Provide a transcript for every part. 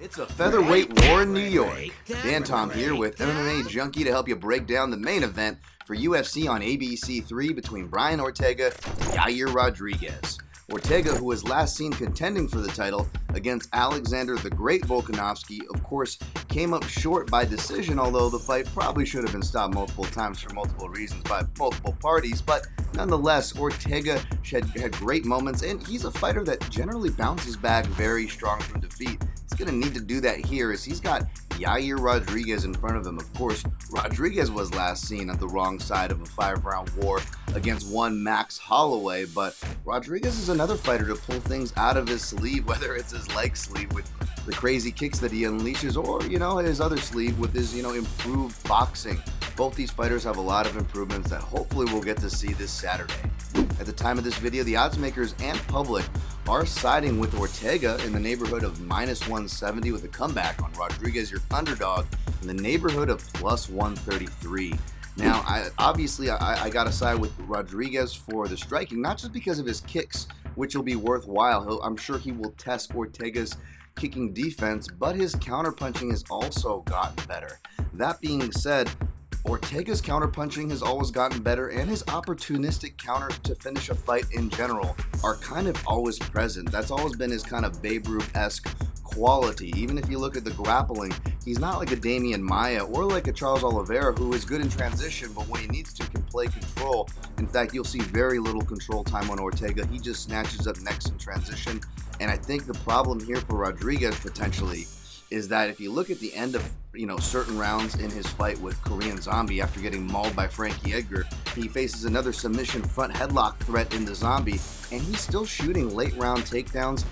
It's a featherweight war in New York. Dan Tom here with MMA Junkie to help you break down the main event for UFC on ABC3 between Brian Ortega and Yair Rodriguez. Ortega, who was last seen contending for the title against Alexander the Great Volkanovski, of course, came up short by decision, although the fight probably should have been stopped multiple times for multiple reasons by multiple parties. But nonetheless, Ortega had great moments, and he's a fighter that generally bounces back very strong from defeat. He's going to need to do that here as he's got Yair Rodriguez in front of him. Of course, Rodriguez was last seen on the wrong side of a 5-round war against one Max Holloway, but Rodriguez is another fighter to pull things out of his sleeve, whether it's his leg sleeve with the crazy kicks that he unleashes or, his other sleeve with his, improved boxing. Both these fighters have a lot of improvements that hopefully we'll get to see this Saturday. At the time of this video, the odds makers and public are siding with Ortega in the neighborhood of -170 with a comeback on Rodriguez, your underdog, in the neighborhood of +133. Now, I got to side with Rodriguez for the striking, not just because of his kicks, which will be worthwhile. I'm sure he will test Ortega's kicking defense, but his counterpunching has also gotten better. That being said, Ortega's counterpunching has always gotten better, and his opportunistic counters to finish a fight in general are kind of always present. That's always been his kind of Babe Ruth-esque quality. Even if you look at the grappling, he's not like a Damian Maia or like a Charles Oliveira, who is good in transition, but when he needs to, can play control. In fact, you'll see very little control time on Ortega. He just snatches up necks in transition, and I think the problem here for Rodriguez potentially is that if you look at the end of certain rounds in his fight with Korean Zombie after getting mauled by Frankie Edgar, he faces another submission front headlock threat in the Zombie, and he's still shooting late round takedowns.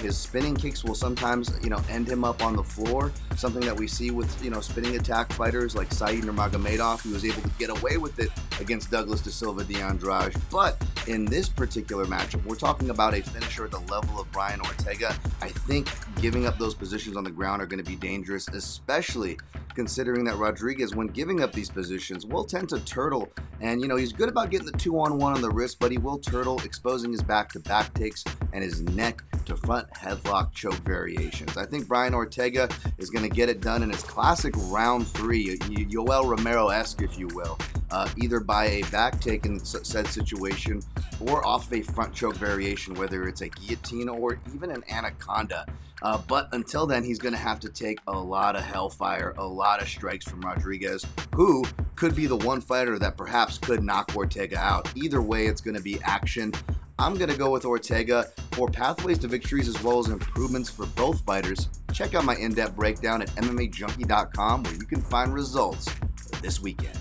His spinning kicks will sometimes, end him up on the floor, something that we see with, spinning attack fighters like Said Nurmagomedov, who was able to get away with it against Douglas Da Silva de Andrade. But in this particular matchup, we're talking about a finisher at the level of Brian Ortega. I think giving up those positions on the ground are going to be dangerous, especially considering that Rodriguez, when giving up these positions, will tend to turtle. And, he's good about getting the 2-on-1 on the wrist, but he will turtle, exposing his back-to-back takes and his neck to front headlock choke variations. I think Brian Ortega is going to get it done in his classic round 3, Yoel Romero-esque, if you will, either by a back take in said situation or off a front choke variation, whether it's a guillotine or even an anaconda. But until then, he's going to have to take a lot of hellfire, a lot of strikes from Rodriguez, who could be the one fighter that perhaps could knock Ortega out. Either way, it's going to be action. I'm going to go with Ortega. For pathways to victories as well as improvements for both fighters, check out my in-depth breakdown at MMAJunkie.com, where you can find results this weekend.